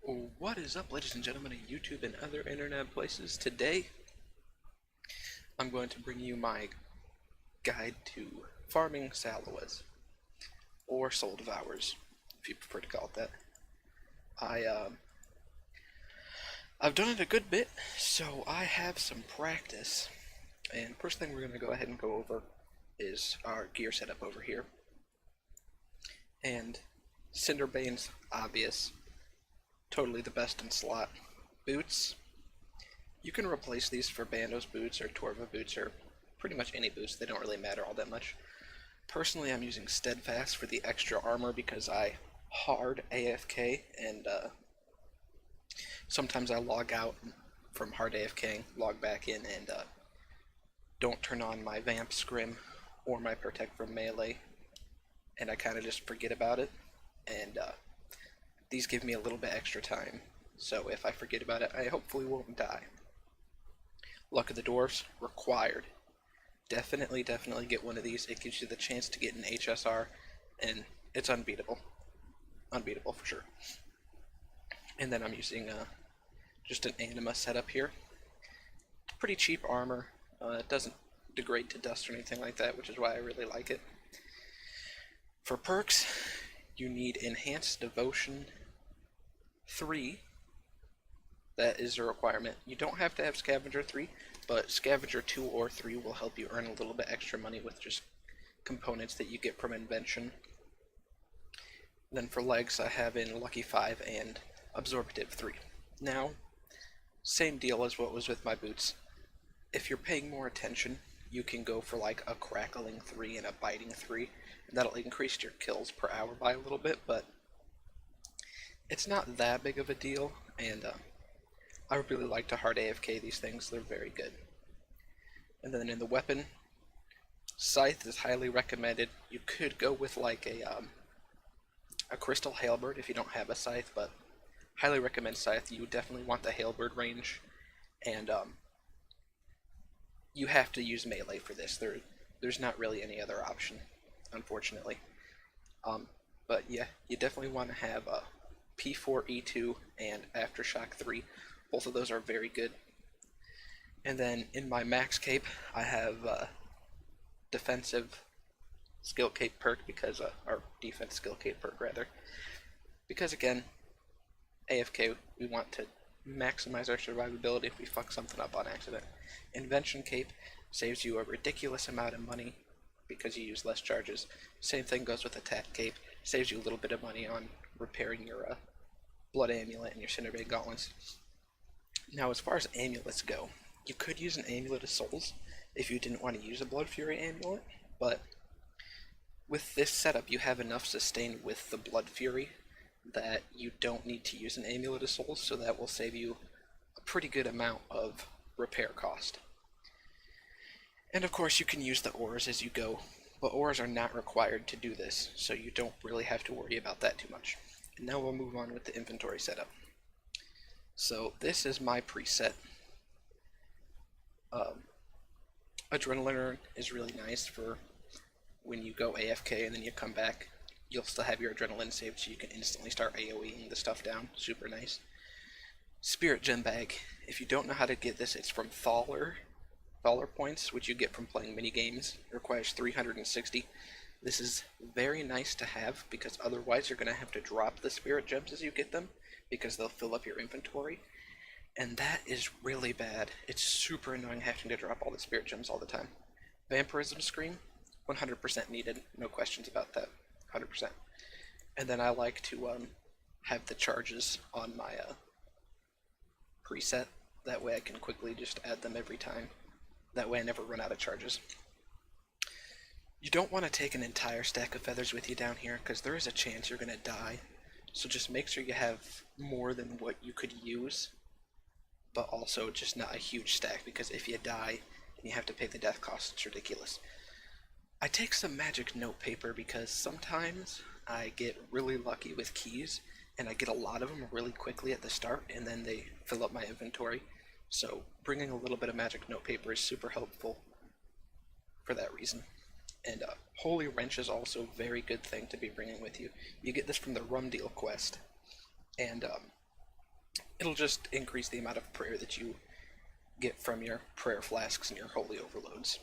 What is up, ladies and gentlemen of YouTube and other internet places? Today, I'm going to bring you my guide to farming Salawas, or soul devours, if you prefer to call it that. I, uh, I've done it a good bit, so I have some practice. And first thing we're going to go ahead and go over is our gear setup over here. And Cinderbane's obvious, totally the best in slot. Boots. You can replace these for Bando's boots or Torva boots or pretty much any boots. They don't really matter all that much. Personally, I'm using Steadfast for the extra armor because I hard AFK and sometimes I log out from hard AFKing, log back in, and don't turn on my Vamp Scrim or my Protect from Melee, and I kind of just forget about it, and these give me a little bit extra time, so if I forget about it, I hopefully won't die. Luck of the Dwarfs, required. Definitely get one of these. It gives you the chance to get an HSR, and it's unbeatable. Unbeatable for sure. And then I'm using just an anima setup here. Pretty cheap armor. It doesn't degrade to dust or anything like that, which is why I really like it. For perks, you need Enhanced Devotion 3. That is a requirement. You don't have to have Scavenger 3, but Scavenger 2 or 3 will help you earn a little bit extra money with just components that you get from Invention. Then for legs, I have in Lucky 5 and Absorptive 3. Now, same deal as what was with my boots. If you're paying more attention, you can go for like a Crackling 3 and a Biting 3, and that'll increase your kills per hour by a little bit, but it's not that big of a deal, and I really like to hard AFK these things. They're very good. And then in the weapon, Scythe is highly recommended. You could go with like a Crystal Halberd if you don't have a Scythe, but highly recommend Scythe. You definitely want the Halberd range, and you have to use melee for this. There's not really any other option, unfortunately. But yeah, you definitely want to have a P4E2 and Aftershock 3. Both of those are very good. And then in my max cape, I have defensive skill cape perk because, or defense skill cape perk rather, because again, AFK, we want to maximize our survivability if we fuck something up on accident. Invention cape saves you a ridiculous amount of money because you use less charges. Same thing goes with attack cape, saves you a little bit of money on repairing your blood amulet and your Cinderbane gauntlets. Now, as far as amulets go, you could use an Amulet of Souls if you didn't want to use a Blood Fury amulet, but with this setup, you have enough sustain with the Blood Fury that you don't need to use an Amulet of Souls, so that will save you a pretty good amount of repair cost. And of course, you can use the ores as you go, but ores are not required to do this, so you don't really have to worry about that too much. And now we'll move on with the inventory setup. So this is my preset. Adrenaline is really nice for when you go AFK and then you come back. You'll still have your adrenaline saved so you can instantly start AoEing the stuff down. Super nice. Spirit Gem Bag. If you don't know how to get this, it's from Thaler. Thaler points, which you get from playing minigames. It requires 360. This is very nice to have because otherwise you're going to have to drop the Spirit Gems as you get them because they'll fill up your inventory. And that is really bad. It's super annoying having to drop all the Spirit Gems all the time. Vampirism Scream, 100% needed. No questions about that. 100%. And then I like to have the charges on my preset. That way I can quickly just add them every time. That way I never run out of charges. You don't want to take an entire stack of feathers with you down here because there is a chance you're going to die. So just make sure you have more than what you could use, but also just not a huge stack, because if you die and you have to pay the death cost, it's ridiculous. I take some magic note paper because sometimes I get really lucky with keys and I get a lot of them really quickly at the start and then they fill up my inventory. So bringing a little bit of magic note paper is super helpful for that reason. And Holy Wrench is also a very good thing to be bringing with you. You get this from the Rum Deal quest. And It'll just increase the amount of prayer that you get from your prayer flasks and your holy overloads.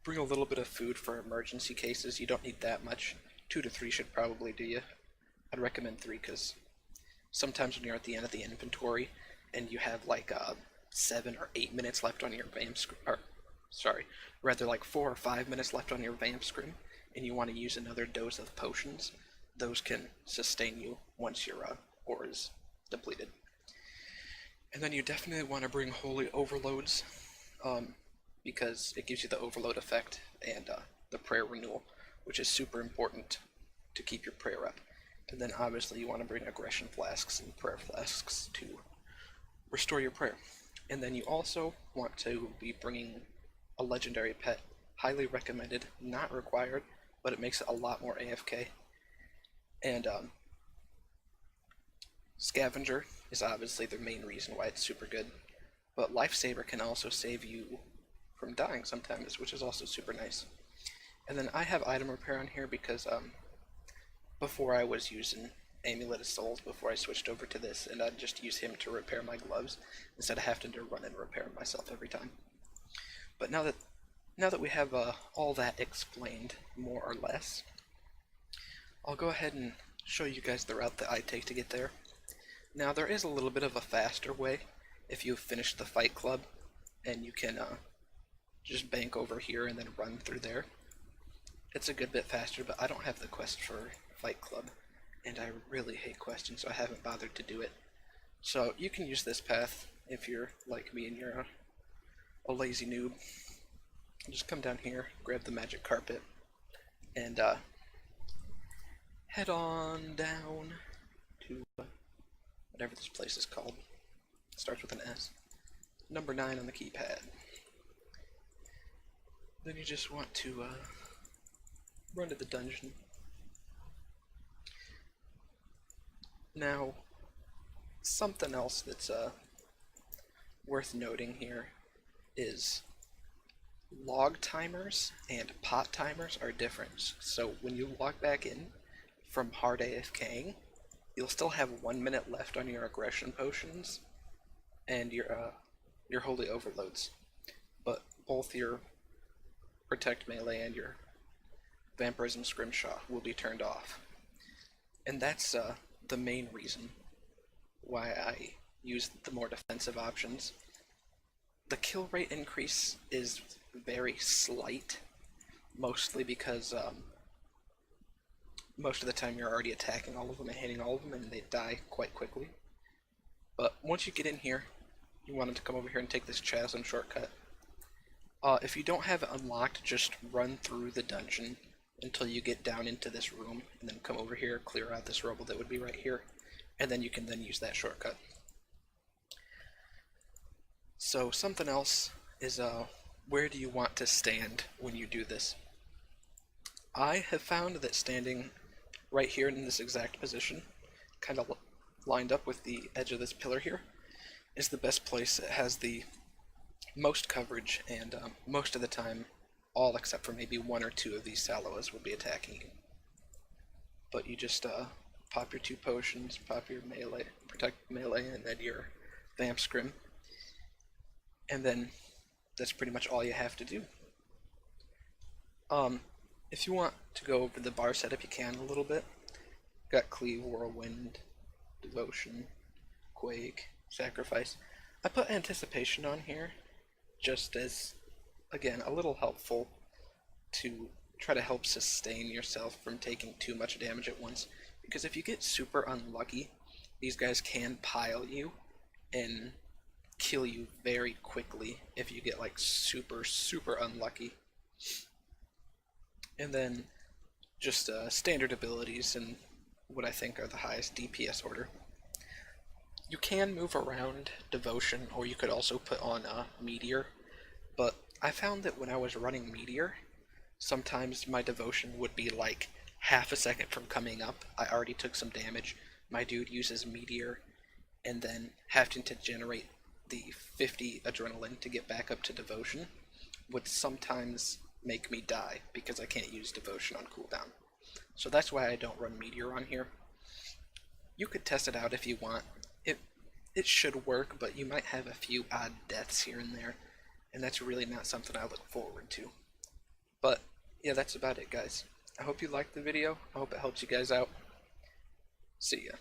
Bring a little bit of food for emergency cases. You don't need that much. 2 to 3 should probably do you. I'd recommend 3 because sometimes when you're at the end of the inventory and you have like 7 or 8 minutes left on your vamp scrim, or sorry, rather like 4 or 5 minutes left on your vamp scrim, and you want to use another dose of potions, those can sustain you once your ore is depleted. And then you definitely want to bring holy overloads, because it gives you the overload effect and the prayer renewal, which is super important to keep your prayer up. And then obviously you want to bring aggression flasks and prayer flasks to restore your prayer. And then you also want to be bringing a legendary pet. Highly recommended, not required, but it makes it a lot more AFK. And Scavenger is obviously the main reason why it's super good, but Lifesaver can also save you from dying sometimes, which is also super nice. And then I have item repair on here because before I was using Amulet of Souls before I switched over to this, and I'd just use him to repair my gloves instead of having to run and repair myself every time. But now that we have all that explained, more or less, I'll go ahead and show you guys the route that I take to get there. Now there is a little bit of a faster way if you've finished the Fight Club, and you can just bank over here and then run through there. It's a good bit faster, but I don't have the quest for Fight Club, and I really hate questing, so I haven't bothered to do it. So you can use this path if you're like me and you're a lazy noob. Just come down here, grab the magic carpet, and head on down to whatever this place is called. It starts with an S. Number 9 on the keypad. Then you just want to run to the dungeon. Now, something else that's worth noting here is log timers and pot timers are different. So when you log back in from hard AFKing, you'll still have 1 minute left on your aggression potions and your holy overloads, but both your protect melee and your vampirism scrimshaw will be turned off. And that's the main reason why I use the more defensive options. The kill rate increase is very slight, mostly because most of the time you're already attacking all of them and hitting all of them, and they die quite quickly. But once you get in here, you want to come over here and take this chasm shortcut. If you don't have it unlocked, just run through the dungeon until you get down into this room, and then come over here, clear out this rubble that would be right here, and then you can then use that shortcut. So something else is where do you want to stand when you do this? I have found that standing right here in this exact position, kind of lined up with the edge of this pillar here, is the best place. It has the most coverage, and most of the time, all except for maybe 1 or 2 of these Salawas will be attacking you. But you just pop your 2 potions, pop your melee, protect melee, and then your vamp scrim, and then that's pretty much all you have to do. If you want to go over the bar setup, you can a little bit. Got Cleave, Whirlwind, Devotion, Quake, Sacrifice. I put Anticipation on here just as, again, a little helpful to try to help sustain yourself from taking too much damage at once. Because if you get super unlucky, these guys can pile you and kill you very quickly if you get like super unlucky. And then just standard abilities and what I think are the highest DPS order. You can move around Devotion, or you could also put on Meteor, but I found that when I was running Meteor, sometimes my Devotion would be like half a second from coming up. I already took some damage. My dude uses Meteor, and then having to generate the 50 adrenaline to get back up to Devotion would sometimes make me die because I can't use Devotion on cooldown. So that's why I don't run Meteor on here. You could test it out if you want. it should work, but you might have a few odd deaths here and there, and that's really not something I look forward to. But yeah, that's about it, guys. I hope you liked the video. I hope it helps you guys out. See ya.